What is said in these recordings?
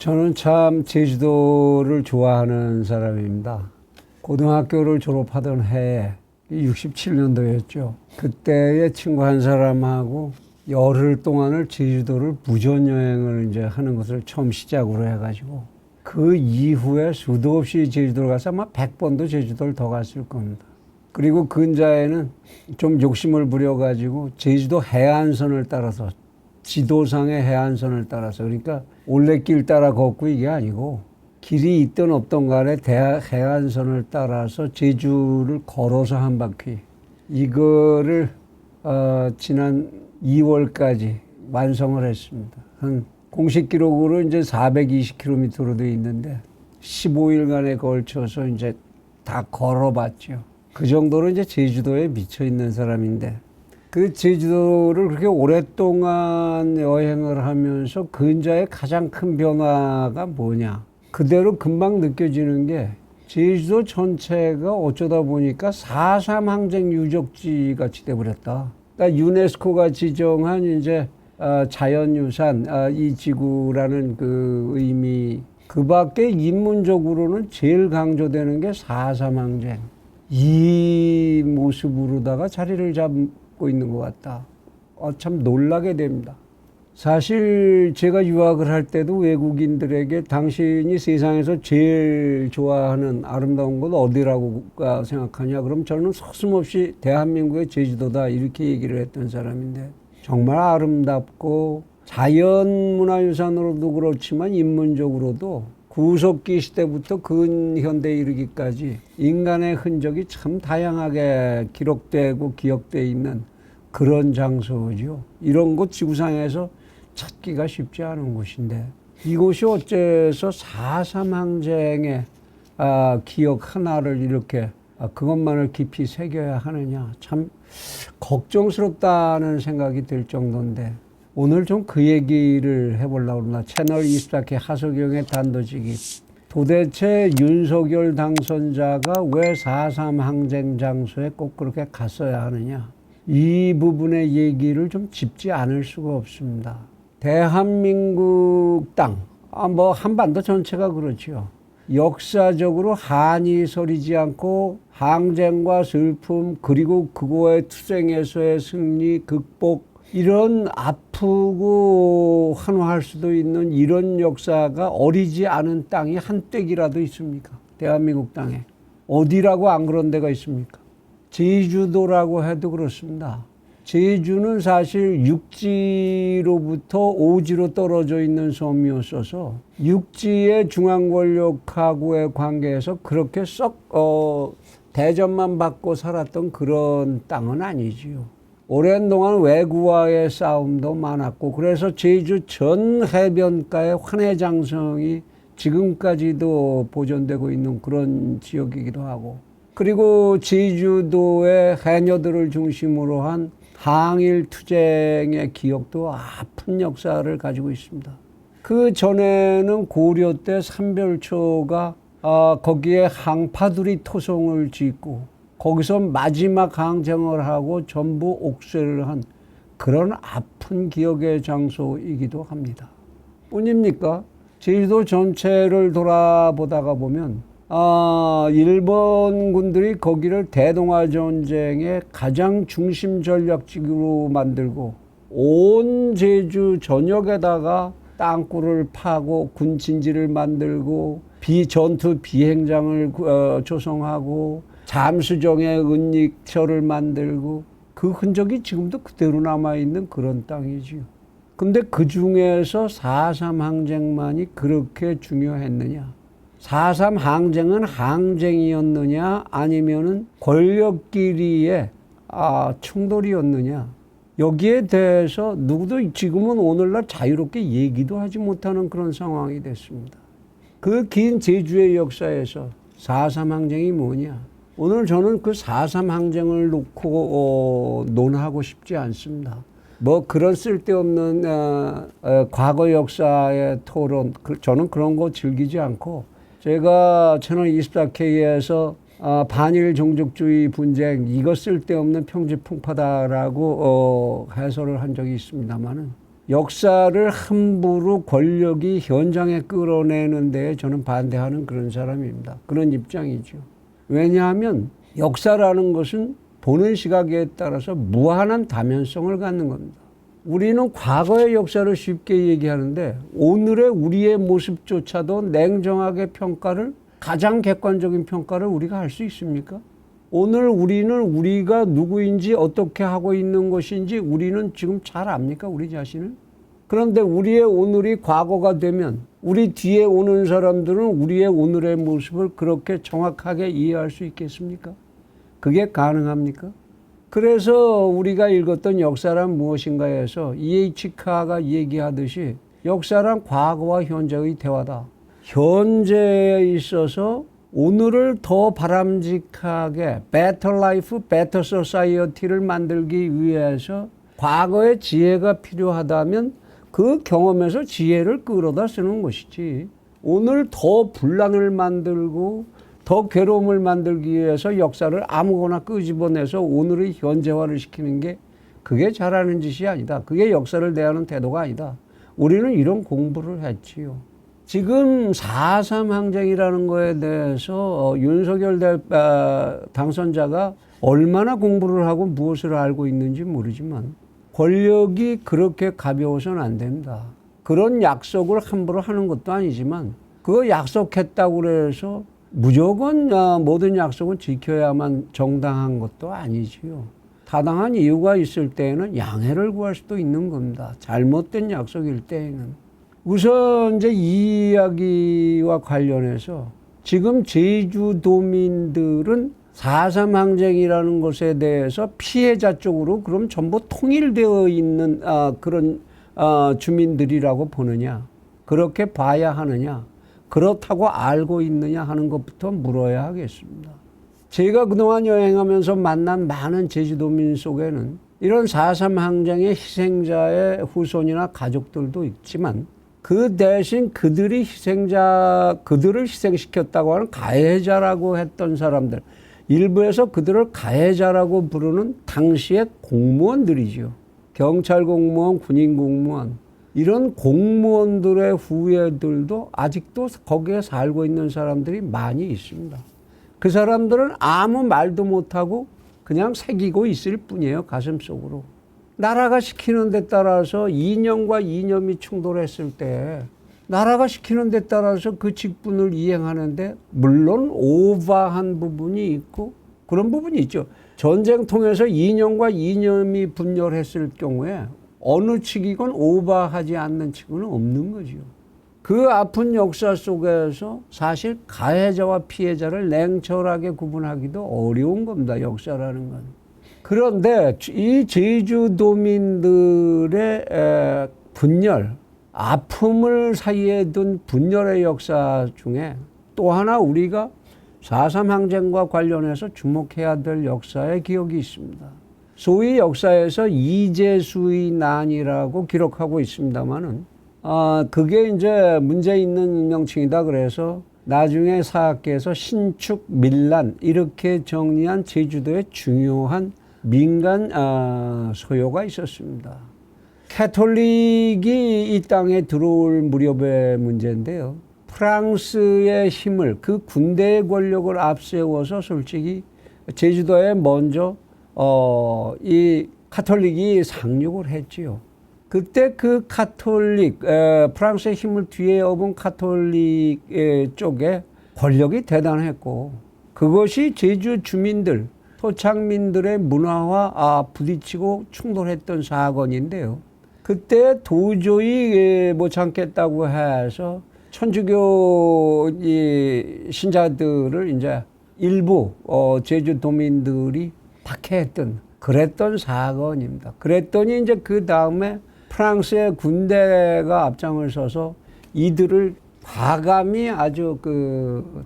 저는 참 제주도를 좋아하는 사람입니다. 고등학교를 졸업하던 해에 67년도였죠. 그때의 친구 한 사람하고 열흘 동안을 제주도를 무전여행을 이제 하는 것을 처음 시작으로 해가지고 그 이후에 수도 없이 제주도를 가서 아마 100번도 제주도를 더 갔을 겁니다. 그리고 근자에는 좀 욕심을 부려가지고 제주도 해안선을 따라서 지도상의 해안선을 따라서 그러니까 올레길 따라 걷고 이게 아니고 길이 있든 없든 간에 해안선을 따라서 제주를 걸어서 한 바퀴 이거를 지난 2월까지 완성을 했습니다. 한 공식 기록으로 이제 420km로 되어 있는데 15일간에 걸쳐서 이제 다 걸어봤죠. 그 정도로 이제 제주도에 미쳐 있는 사람인데 그 제주도를 그렇게 오랫동안 여행을 하면서 근자의 가장 큰 변화가 뭐냐. 그대로 금방 느껴지는 게 제주도 전체가 어쩌다 보니까 4.3 항쟁 유적지 같이 돼버렸다. 그러니까 유네스코가 지정한 이제 자연유산 이 지구라는 그 의미 그 밖에 인문적으로는 제일 강조되는 게 4.3 항쟁. 이 모습으로다가 자리를 잡고 있는 것 같다. 참 놀라게 됩니다. 사실 제가 유학을 할 때도 외국인들에게 당신이 세상에서 제일 좋아하는 아름다운 곳 어디라고 생각하냐? 그럼 저는 서슴없이 대한민국의 제주도다 이렇게 얘기를 했던 사람인데 정말 아름답고 자연문화유산으로도 그렇지만 인문적으로도 구석기 시대부터 근현대에 이르기까지 인간의 흔적이 참 다양하게 기록되고 기억되어 있는 그런 장소죠. 이런 곳 지구상에서 찾기가 쉽지 않은 곳인데 이곳이 어째서 4.3 항쟁의 기억 하나를 이렇게 그것만을 깊이 새겨야 하느냐 참 걱정스럽다는 생각이 들 정도인데 오늘 좀 그 얘기를 해보려고 합니다. 채널 24K 하석영의 단도직입. 도대체 윤석열 당선자가 왜 4.3 항쟁 장소에 꼭 그렇게 갔어야 하느냐. 이 부분의 얘기를 좀 짚지 않을 수가 없습니다. 대한민국 땅, 뭐 한반도 전체가 그렇죠. 역사적으로 한이 서리지 않고 항쟁과 슬픔 그리고 그거의 투쟁에서의 승리, 극복 이런 아프고 환호할 수도 있는 이런 역사가 어리지 않은 땅이 한 뙑이라도 있습니까? 대한민국 땅에. 어디라고 안 그런 데가 있습니까? 제주도라고 해도 그렇습니다. 제주는 사실 육지로부터 오지로 떨어져 있는 섬이었어서 육지의 중앙 권력하고의 관계에서 그렇게 썩 대접만 받고 살았던 그런 땅은 아니지요. 오랜 동안 외구와의 싸움도 많았고 그래서 제주 전 해변가의 환해장성이 지금까지도 보존되고 있는 그런 지역이기도 하고 그리고 제주도의 해녀들을 중심으로 한 항일 투쟁의 기억도 아픈 역사를 가지고 있습니다. 그 전에는 고려 때 삼별초가 거기에 항파들이 토성을 짓고 거기서 마지막 항쟁을 하고 전부 옥쇄를 한 그런 아픈 기억의 장소이기도 합니다. 뿐입니까? 제주도 전체를 돌아보다가 보면 일본군들이 거기를 대동아전쟁의 가장 중심 전략지구로 만들고 온 제주 전역에다가 땅굴을 파고 군진지를 만들고 전투 비행장을 조성하고 잠수정의 은닉처를 만들고 그 흔적이 지금도 그대로 남아있는 그런 땅이지요. 근데 그 중에서 4.3 항쟁만이 그렇게 중요했느냐? 4.3 항쟁은 항쟁이었느냐 아니면은 권력끼리의 충돌이었느냐? 여기에 대해서 누구도 지금은 오늘날 자유롭게 얘기도 하지 못하는 그런 상황이 됐습니다. 그 긴 제주의 역사에서 4.3 항쟁이 뭐냐? 오늘 저는 그 4.3 항쟁을 놓고 논하고 싶지 않습니다. 뭐 그런 쓸데없는 과거 역사의 토론 저는 그런 거 즐기지 않고 제가 채널 24K에서 반일 종족주의 분쟁 이거 쓸데없는 평지풍파다라고 해설을 한 적이 있습니다만은 역사를 함부로 권력이 현장에 끌어내는 데에 저는 반대하는 그런 사람입니다. 그런 입장이죠. 왜냐하면 역사라는 것은 보는 시각에 따라서 무한한 다면성을 갖는 겁니다. 우리는 과거의 역사를 쉽게 얘기하는데 오늘의 우리의 모습조차도 냉정하게 평가를, 가장 객관적인 평가를 우리가 할 수 있습니까? 오늘 우리는 우리가 누구인지, 어떻게 하고 있는 것인지 우리는 지금 잘 압니까? 우리 자신을? 그런데 우리의 오늘이 과거가 되면 우리 뒤에 오는 사람들은 우리의 오늘의 모습을 그렇게 정확하게 이해할 수 있겠습니까? 그게 가능합니까? 그래서 우리가 읽었던 역사란 무엇인가에서 E.H. 카가 얘기하듯이 역사란 과거와 현재의 대화다. 현재에 있어서 오늘을 더 바람직하게 better life, better society를 만들기 위해서 과거의 지혜가 필요하다면 그 경험에서 지혜를 끌어다 쓰는 것이지, 오늘 더 분란을 만들고 더 괴로움을 만들기 위해서 역사를 아무거나 끄집어내서 오늘의 현재화를 시키는 게 그게 잘하는 짓이 아니다. 그게 역사를 대하는 태도가 아니다. 우리는 이런 공부를 했지요. 지금 4.3 항쟁이라는 거에 대해서 윤석열 당선자가 얼마나 공부를 하고 무엇을 알고 있는지 모르지만 권력이 그렇게 가벼워서는 안 됩니다. 그런 약속을 함부로 하는 것도 아니지만 그거 약속했다고 해서 무조건 모든 약속은 지켜야만 정당한 것도 아니지요. 타당한 이유가 있을 때에는 양해를 구할 수도 있는 겁니다. 잘못된 약속일 때에는. 우선 이제 이 이야기와 관련해서 지금 제주도민들은 4.3 항쟁이라는 것에 대해서 피해자 쪽으로 그럼 전부 통일되어 있는 그런 주민들이라고 보느냐, 그렇게 봐야 하느냐, 그렇다고 알고 있느냐 하는 것부터 물어야 하겠습니다. 제가 그동안 여행하면서 만난 많은 제주도민 속에는 이런 4.3 항쟁의 희생자의 후손이나 가족들도 있지만 그 대신 그들을 희생시켰다고 하는 가해자라고 했던 사람들, 일부에서 그들을 가해자라고 부르는 당시의 공무원들이죠. 경찰 공무원, 군인 공무원, 이런 공무원들의 후예들도 아직도 거기에 살고 있는 사람들이 많이 있습니다. 그 사람들은 아무 말도 못하고 그냥 새기고 있을 뿐이에요, 가슴속으로. 나라가 시키는 데 따라서 이념과 이념이 충돌했을 때 나라가 시키는 데 따라서 그 직분을 이행하는데 물론 오버한 부분이 있고 그런 부분이 있죠. 전쟁 통해서 이념과 이념이 분열했을 경우에 어느 측이건 오버하지 않는 측은 없는 거죠. 그 아픈 역사 속에서 사실 가해자와 피해자를 냉철하게 구분하기도 어려운 겁니다, 역사라는 건. 그런데 이 제주도민들의 분열, 아픔을 사이에 둔 분열의 역사 중에 또 하나 우리가 4.3 항쟁과 관련해서 주목해야 될 역사의 기억이 있습니다. 소위 역사에서 이재수의 난이라고 기록하고 있습니다만은 그게 이제 문제 있는 명칭이다 그래서 나중에 사학계에서 신축 밀란 이렇게 정리한 제주도의 중요한 민간 소요가 있었습니다. 캐톨릭이 이 땅에 들어올 무렵의 문제인데요. 프랑스의 힘을, 그 군대의 권력을 앞세워서 솔직히 제주도에 먼저 이 카톨릭이 상륙을 했지요. 그때 그 카톨릭, 프랑스의 힘을 뒤에 업은 카톨릭 쪽에 권력이 대단했고 그것이 제주 주민들, 토착민들의 문화와 부딪히고 충돌했던 사건인데요. 그때 도저히 못 참겠다고 해서 천주교 신자들을 이제 일부 제주도민들이 박해했던 그랬던 사건입니다. 그랬더니 이제 그 다음에 프랑스의 군대가 앞장을 서서 이들을 과감히 아주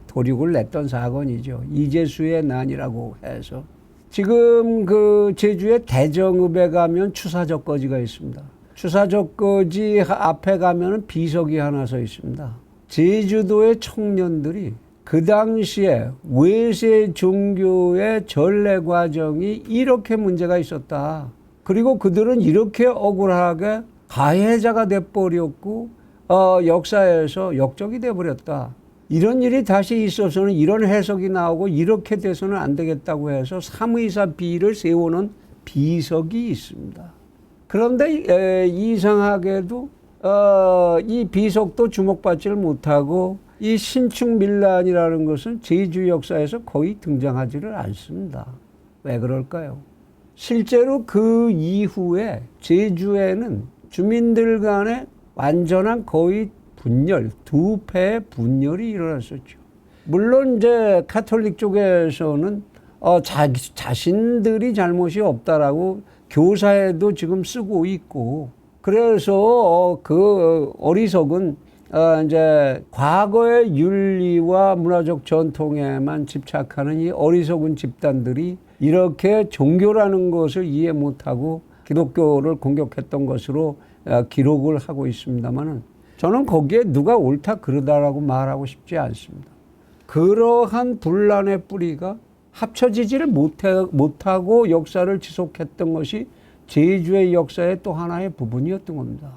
도륙을 냈던 사건이죠. 이재수의 난이라고 해서. 지금 그 제주의 대정읍에 가면 추사적거지가 있습니다. 추사적거지 앞에 가면 비석이 하나 서 있습니다. 제주도의 청년들이 그 당시에 외세 종교의 전래 과정이 이렇게 문제가 있었다. 그리고 그들은 이렇게 억울하게 가해자가 돼버렸고 역사에서 역적이 돼버렸다. 이런 일이 다시 있어서는 이런 해석이 나오고 이렇게 돼서는 안 되겠다고 해서 3의사 비를 세우는 비석이 있습니다. 그런데 이상하게도 이 비석도 주목받지를 못하고 이 신축밀란이라는 것은 제주 역사에서 거의 등장하지를 않습니다. 왜 그럴까요? 실제로 그 이후에 제주에는 주민들 간에 완전한 거의 분열, 두 패의 분열이 일어났었죠. 물론 이제 가톨릭 쪽에서는 자신들이 잘못이 없다라고 교사에도 지금 쓰고 있고, 그래서 그 어리석은 이제 과거의 윤리와 문화적 전통에만 집착하는 이 어리석은 집단들이 이렇게 종교라는 것을 이해 못하고 기독교를 공격했던 것으로 기록을 하고 있습니다만은, 저는 거기에 누가 옳다 그르다라고 말하고 싶지 않습니다. 그러한 분란의 뿌리가 합쳐지지를 못하고 역사를 지속했던 것이 제주의 역사의 또 하나의 부분이었던 겁니다.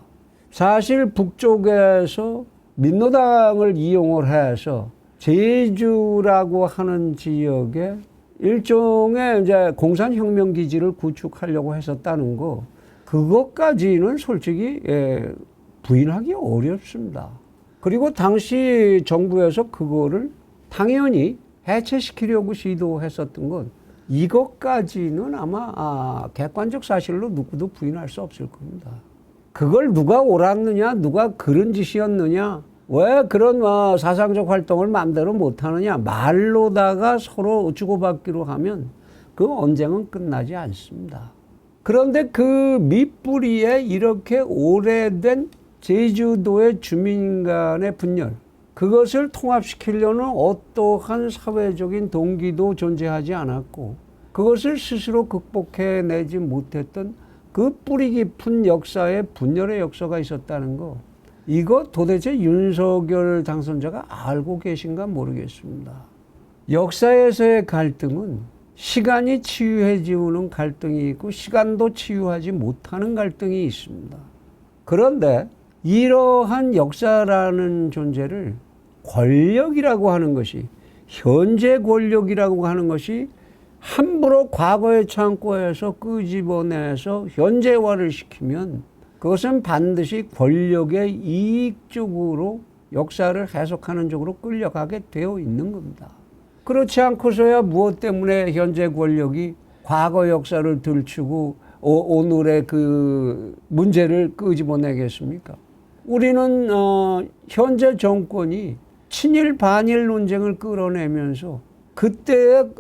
사실 북쪽에서 민노당을 이용을 해서 제주라고 하는 지역에 일종의 이제 공산혁명기지를 구축하려고 했었다는 거, 그것까지는 솔직히 부인하기 어렵습니다. 그리고 당시 정부에서 그거를 당연히 해체시키려고 시도했었던 건, 이것까지는 아마 객관적 사실로 누구도 부인할 수 없을 겁니다. 그걸 누가 옳았느냐, 누가 그런 짓이었느냐, 왜 그런 사상적 활동을 마음대로 못하느냐, 말로다가 서로 주고받기로 하면 그 언쟁은 끝나지 않습니다. 그런데 그 밑뿌리에 이렇게 오래된 제주도의 주민 간의 분열, 그것을 통합시키려는 어떠한 사회적인 동기도 존재하지 않았고, 그것을 스스로 극복해내지 못했던 그 뿌리 깊은 역사에 분열의 역사가 있었다는 거, 이거 도대체 윤석열 당선자가 알고 계신가 모르겠습니다. 역사에서의 갈등은 시간이 치유해 지우는 갈등이 있고 시간도 치유하지 못하는 갈등이 있습니다. 그런데 이러한 역사라는 존재를 권력이라고 하는 것이, 현재 권력이라고 하는 것이 함부로 과거의 창고에서 끄집어내서 현재화를 시키면 그것은 반드시 권력의 이익 쪽으로 역사를 해석하는 쪽으로 끌려가게 되어 있는 겁니다. 그렇지 않고서야 무엇 때문에 현재 권력이 과거 역사를 들추고 오늘의 그 문제를 끄집어내겠습니까? 우리는 현재 정권이 친일 반일 논쟁을 끌어내면서 그때의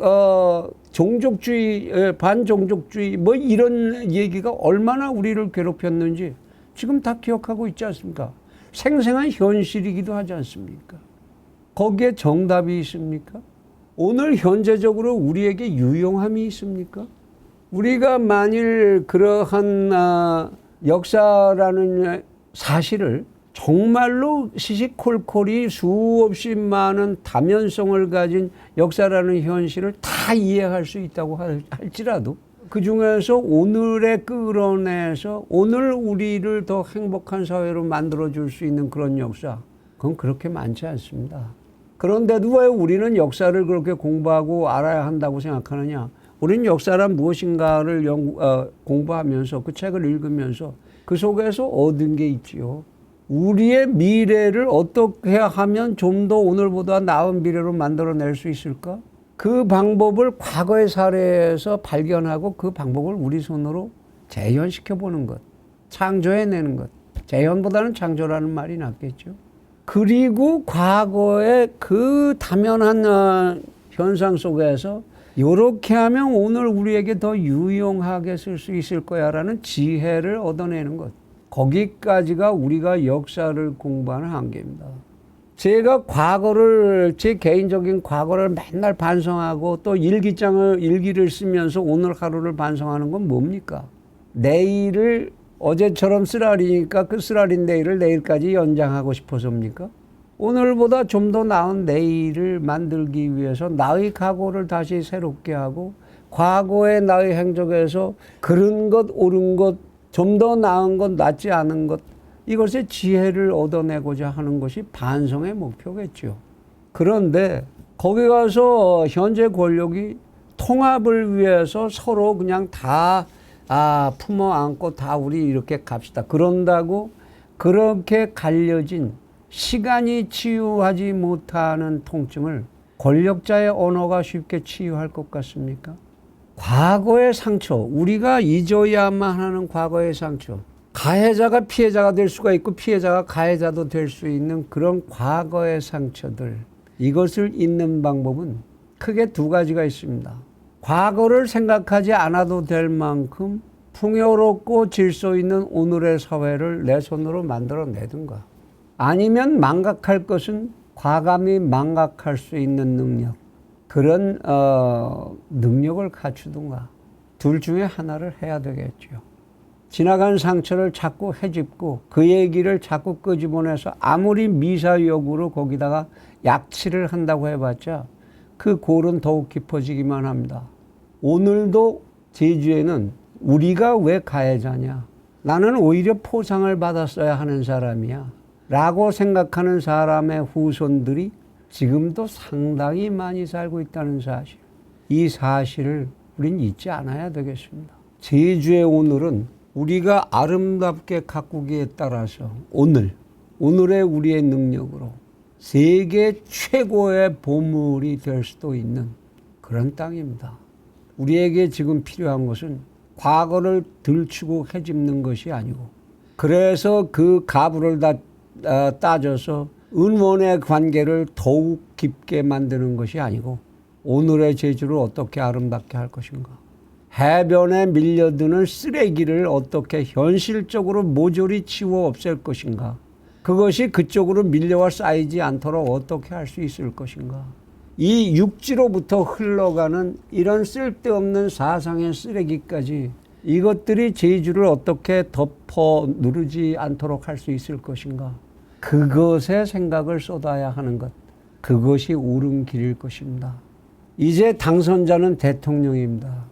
종족주의, 반종족주의 뭐 이런 얘기가 얼마나 우리를 괴롭혔는지 지금 다 기억하고 있지 않습니까? 생생한 현실이기도 하지 않습니까? 거기에 정답이 있습니까? 오늘 현재적으로 우리에게 유용함이 있습니까? 우리가 만일 그러한 역사라는 사실을 정말로 시시콜콜이 수없이 많은 다면성을 가진 역사라는 현실을 다 이해할 수 있다고 할지라도 그 중에서 오늘에 끌어내서 오늘 우리를 더 행복한 사회로 만들어줄 수 있는 그런 역사, 그건 그렇게 많지 않습니다. 그런데도 왜 우리는 역사를 그렇게 공부하고 알아야 한다고 생각하느냐? 우리는 역사란 무엇인가를 공부하면서 그 책을 읽으면서 그 속에서 얻은 게 있지요. 우리의 미래를 어떻게 하면 좀 더 오늘보다 나은 미래로 만들어낼 수 있을까? 그 방법을 과거의 사례에서 발견하고 그 방법을 우리 손으로 재현시켜보는 것, 창조해내는 것. 재현보다는 창조라는 말이 낫겠죠. 그리고 과거의 그 다면한 현상 속에서 이렇게 하면 오늘 우리에게 더 유용하게 쓸 수 있을 거야라는 지혜를 얻어내는 것. 거기까지가 우리가 역사를 공부하는 한계입니다. 제가 제 개인적인 과거를 맨날 반성하고 또 일기를 쓰면서 오늘 하루를 반성하는 건 뭡니까? 내일을 어제처럼 쓰라리니까 그 쓰라린 내일을 내일까지 연장하고 싶어서입니까? 오늘보다 좀 더 나은 내일을 만들기 위해서 나의 각오를 다시 새롭게 하고 과거의 나의 행적에서 그른 것, 옳은 것, 좀 더 나은 것, 낫지 않은 것, 이것의 지혜를 얻어내고자 하는 것이 반성의 목표겠죠. 그런데 거기 가서 현재 권력이 통합을 위해서 서로 그냥 다 품어 안고 다 우리 이렇게 갑시다. 그런다고 그렇게 갈려진 시간이 치유하지 못하는 통증을 권력자의 언어가 쉽게 치유할 것 같습니까? 과거의 상처, 우리가 잊어야만 하는 과거의 상처, 가해자가 피해자가 될 수가 있고 피해자가 가해자도 될 수 있는 그런 과거의 상처들, 이것을 잊는 방법은 크게 두 가지가 있습니다. 과거를 생각하지 않아도 될 만큼 풍요롭고 질서 있는 오늘의 사회를 내 손으로 만들어내든가, 아니면 망각할 것은 과감히 망각할 수 있는 능력, 그런 능력을 갖추든가, 둘 중에 하나를 해야 되겠죠. 지나간 상처를 자꾸 헤집고 그 얘기를 자꾸 끄집어내서 아무리 미사역으로 거기다가 약치를 한다고 해봤자 그 골은 더욱 깊어지기만 합니다. 오늘도 제주에는 우리가 왜 가해자냐, 나는 오히려 포상을 받았어야 하는 사람이야 라고 생각하는 사람의 후손들이 지금도 상당히 많이 살고 있다는 사실, 이 사실을 우린 잊지 않아야 되겠습니다. 제주의 오늘은 우리가 아름답게 가꾸기에 따라서 오늘의 우리의 능력으로 세계 최고의 보물이 될 수도 있는 그런 땅입니다. 우리에게 지금 필요한 것은 과거를 들추고 헤집는 것이 아니고, 그래서 그 가부를 다 따져서 은원의 관계를 더욱 깊게 만드는 것이 아니고, 오늘의 제주를 어떻게 아름답게 할 것인가, 해변에 밀려드는 쓰레기를 어떻게 현실적으로 모조리 치워 없앨 것인가, 그것이 그쪽으로 밀려와 쌓이지 않도록 어떻게 할 수 있을 것인가, 이 육지로부터 흘러가는 이런 쓸데없는 사상의 쓰레기까지 이것들이 제주를 어떻게 덮어 누르지 않도록 할 수 있을 것인가, 그것에 생각을 쏟아야 하는 것, 그것이 옳은 길일 것입니다. 이제 당선자는 대통령입니다.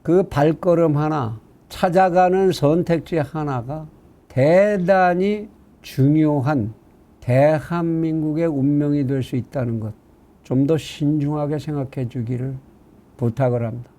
그 발걸음 하나, 찾아가는 선택지 하나가 대단히 중요한 대한민국의 운명이 될 수 있다는 것, 좀 더 신중하게 생각해 주기를 부탁을 합니다.